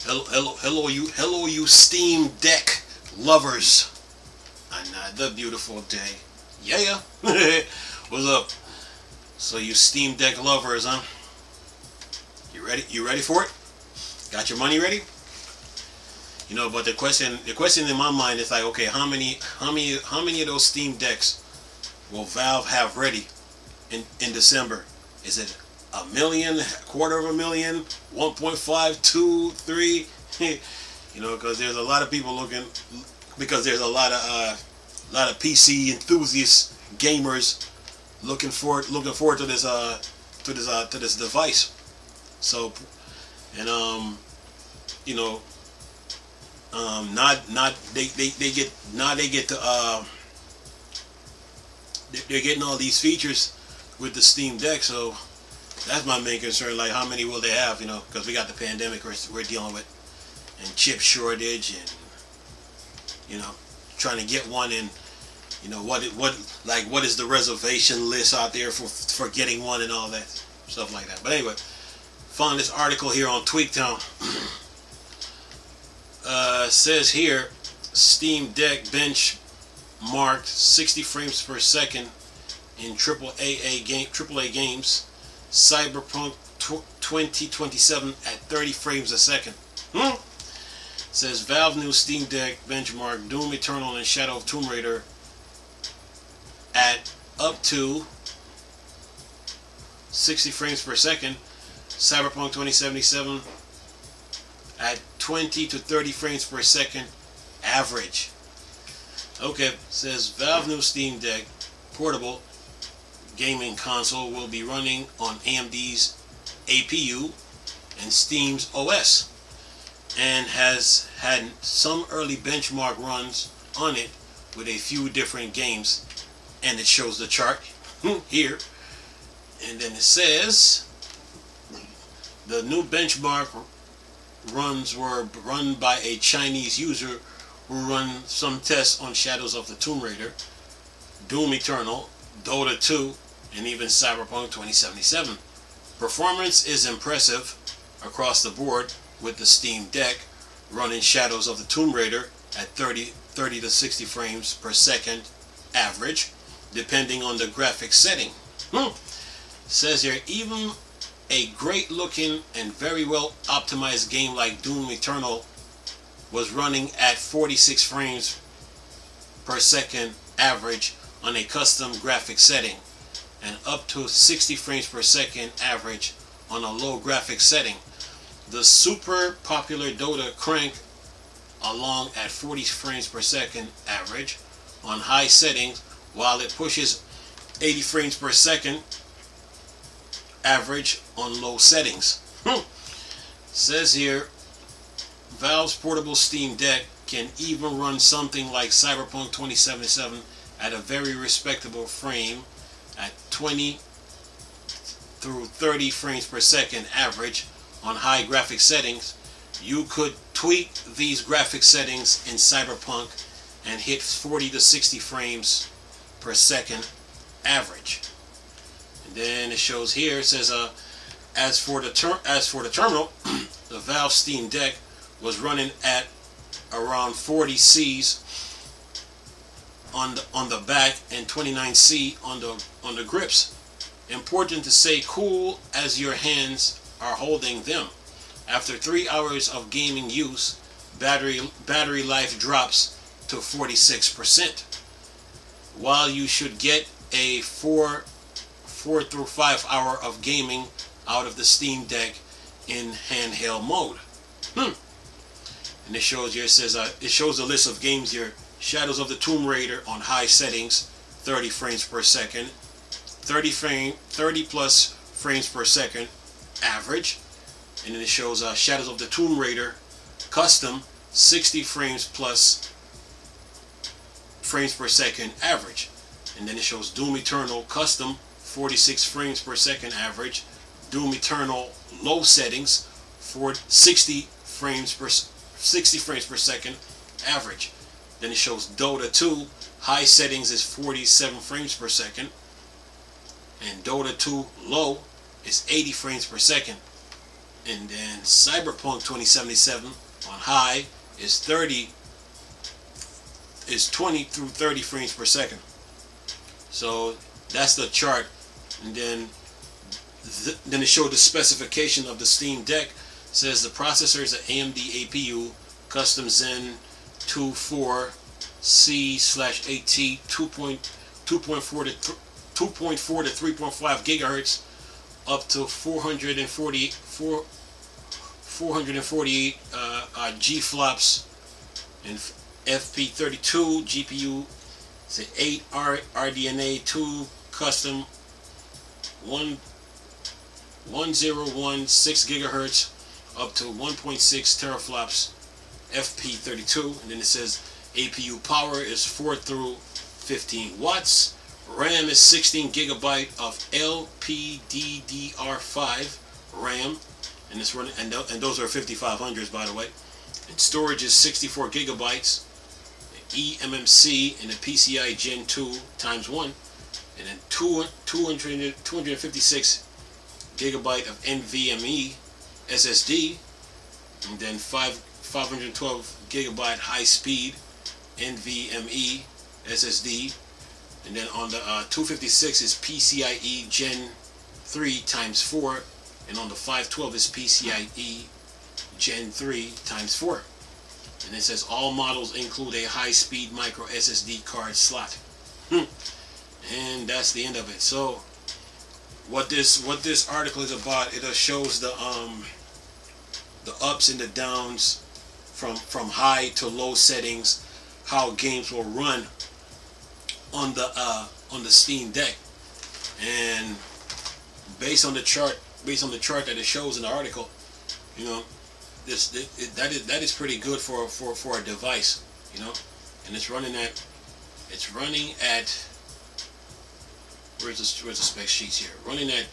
Hello, you Steam Deck lovers. Another beautiful day. Yeah. What's up? So you Steam Deck lovers, huh? You ready? You ready for it? Got your money ready? You know, but the question in my mind is like, okay, how many of those Steam Decks will Valve have ready in December? Is it 1 million, quarter of a million, 1.5, 2, 3? You know, because there's a lot of people looking, because there's a lot of PC enthusiasts, gamers looking forward to this device. So, and you know, they're getting all these features with the Steam Deck. So that's my main concern. Like, how many will they have? You know, because we got the pandemic we're dealing with, and chip shortage, and you know, trying to get one. And you know, what is the reservation list out there for getting one and all that stuff like that. But anyway, found this article here on Tweaktown. Says here, Steam Deck benchmarked 60 frames per second in AAA games. Cyberpunk 2027 at 30 frames a second. Says Valve new Steam Deck benchmark Doom Eternal and Shadow of Tomb Raider at up to 60 frames per second. Cyberpunk 2077 at 20 to 30 frames per second average. Okay, says Valve new Steam Deck portable gaming console will be running on AMD's APU and Steam's OS, and has had some early benchmark runs on it with a few different games, and it shows the chart here. And then it says the new benchmark runs were run by a Chinese user who run some tests on Shadows of the Tomb Raider, Doom Eternal, Dota 2, and even Cyberpunk 2077. Performance is impressive across the board with the Steam Deck running Shadows of the Tomb Raider at 30 to 60 frames per second average, depending on the graphics setting. Says here, even a great looking and very well optimized game like Doom Eternal was running at 46 frames per second average on a custom graphic setting, and up to 60 frames per second average on a low graphic setting. The super popular Dota cranked along at 40 frames per second average on high settings, while it pushes 80 frames per second average on low settings. Says here, Valve's portable Steam Deck can even run something like Cyberpunk 2077 at a very respectable frame at 20 through 30 frames per second average on high graphic settings. You could tweak these graphic settings in Cyberpunk and hit 40 to 60 frames per second average. And then it shows here, it says as for the terminal, the Valve Steam Deck was running at around 40 C's on the back and 29 C on the grips. Important to stay cool as your hands are holding them. After 3 hours of gaming use, battery life drops to 46%. While you should get a 4 through 5 hour of gaming out of the Steam Deck in handheld mode. And it shows here, it says it shows a list of games here. Shadows of the Tomb Raider on high settings, 30 frames per second, 30 plus frames per second average. And then it shows Shadows of the Tomb Raider custom, 60 frames plus frames per second average. And then it shows Doom Eternal custom, 46 frames per second average. Doom Eternal low settings for 60 frames per second average. Then it shows Dota 2 high settings is 47 frames per second, and Dota 2 low is 80 frames per second. And then Cyberpunk 2077 on high is 20 through 30 frames per second. So that's the chart. And then it showed the specification of the Steam Deck. It says the processor is an AMD APU custom Zen 2.4C/AT 2.4 to 3.5 gigahertz, up to 448 G flops, and FP32 GPU. It's an 8 RDNA 2 custom 1016 gigahertz, up to 1.6 teraflops FP32. And then it says APU power is 4 through 15 watts. RAM is 16 gigabyte of LPDDR5 RAM, and it's running, and those are 5500s, by the way. And storage is 64 gigabytes, eMMC, and a PCI Gen 2 x 1, and then 256 gigabyte of NVMe SSD, and then 512 gigabyte high speed NVMe SSD. And then on the 256 is PCIe Gen 3 x 4, and on the 512 is PCIe Gen 3 x 4. And it says all models include a high-speed micro SSD card slot. And that's the end of it. So what this article is about, it shows the ups and the downs from high to low settings, how games will run on the Steam Deck. And based on the chart that it shows in the article, you know, that is pretty good for a device, you know. And it's running at where's the spec sheets here? Running at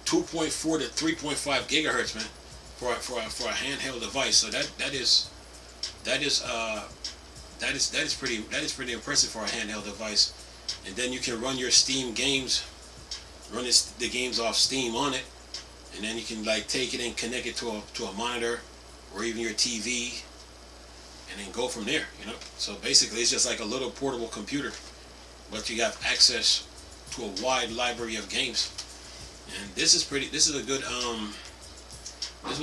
2.4 to 3.5 gigahertz, man, for a handheld device. So that is pretty impressive for a handheld device. And then you can run your Steam games, run the games off Steam on it, and then you can like take it and connect it to a monitor or even your TV, and then go from there, you know. So basically it's just like a little portable computer, but you have access to a wide library of games. And this was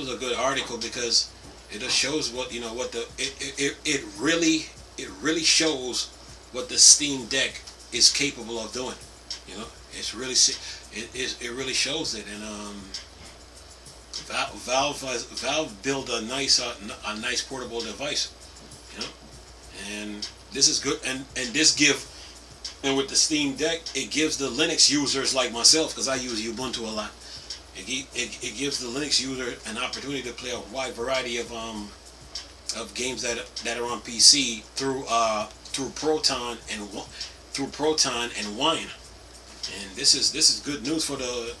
a good article, because it just shows what, you know, what it really shows what the Steam Deck is capable of doing. You know, it really shows it. And Valve built a nice portable device, you know, and this is good. And with the Steam Deck, it gives the Linux users like myself, because I use Ubuntu a lot. It gives the Linux user an opportunity to play a wide variety of games that are on PC through Proton and Wine. And this is good news for the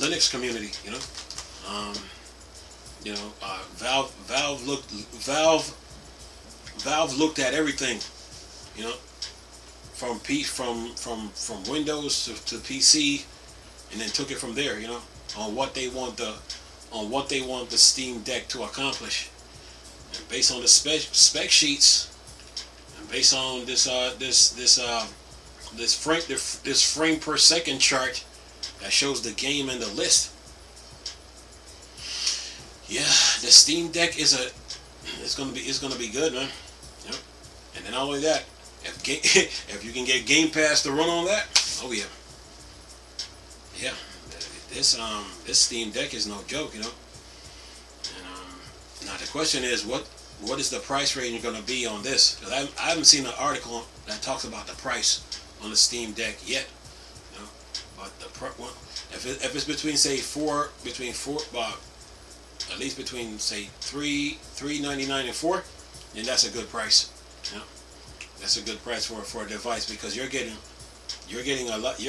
Linux community, you know. Valve looked at everything, you know, from Windows to PC, and then took it from there, you know, on what they want the Steam Deck to accomplish. And based on the spec sheets, and based on this frame per second chart that shows the game and the list, yeah, the Steam Deck it's gonna be good, man. You know? And then not only that, if you can get Game Pass to run on that, oh yeah, this Steam Deck is no joke, you know. And now the question is, what is the price range going to be on this? Because I haven't seen an article that talks about the price on the Steam Deck yet, you know. But if it's between at least between say $3.99 and $4, then that's a good price, you know. That's a good price for a device, because you're getting a lot of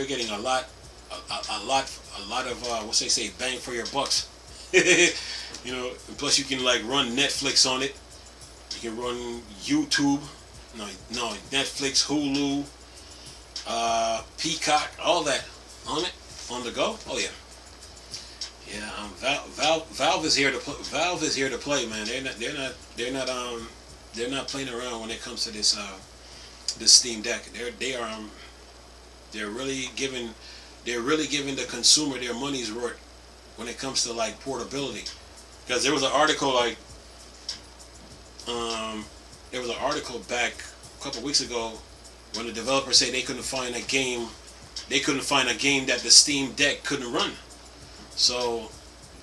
what's they say, bang for your bucks. You know, and plus you can like run Netflix on it. You can run YouTube, no Netflix, Hulu, Peacock, all that on it. On the go? Oh yeah. Yeah, Valve is here to play. Valve is here to play, man. They're not playing around when it comes to this Steam Deck. They're really giving the consumer their money's worth when it comes to like portability. Because there was an article back a couple weeks ago when the developers say they couldn't find a game that the Steam Deck couldn't run. So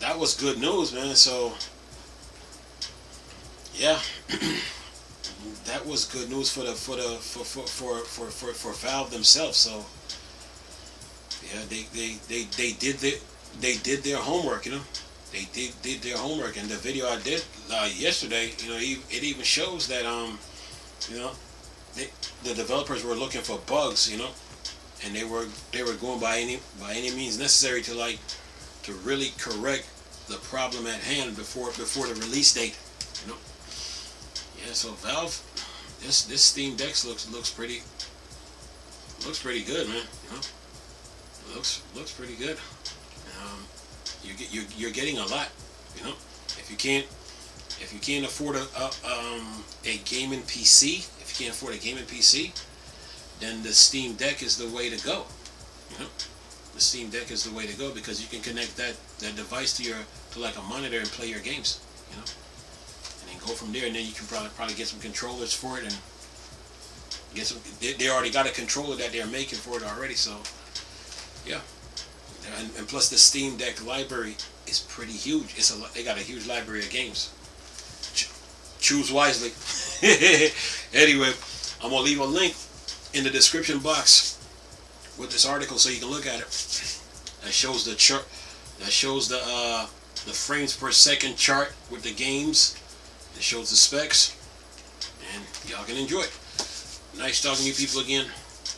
that was good news, man. So yeah, that was good news for Valve themselves. So yeah, they did their homework, you know. They did their homework, and the video I did yesterday, you know, it even shows that you know, the developers were looking for bugs, you know, and they were going by any means necessary to really correct the problem at hand before the release date, you know. Yeah, so Valve, this Steam Deck looks pretty good, man. You know, looks pretty good. You're getting a lot, you know. If you can't afford a gaming PC, then the Steam Deck is the way to go, you know. The Steam Deck is the way to go because you can connect that device to like a monitor and play your games, you know, and then go from there. And then you can probably get some controllers for it and get some. They already got a controller that they're making for it already, so yeah. And plus the Steam Deck library is pretty huge. They got a huge library of games. Choose wisely. Anyway, I'm gonna leave a link in the description box with this article so you can look at it. That shows the chart. That shows the frames per second chart with the games. It shows the specs, and y'all can enjoy it. Nice talking to you people again.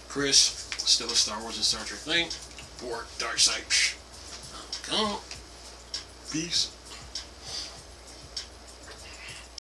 Chris, still a Star Wars and Star Trek thing. For Dark Side. Come on. Peace.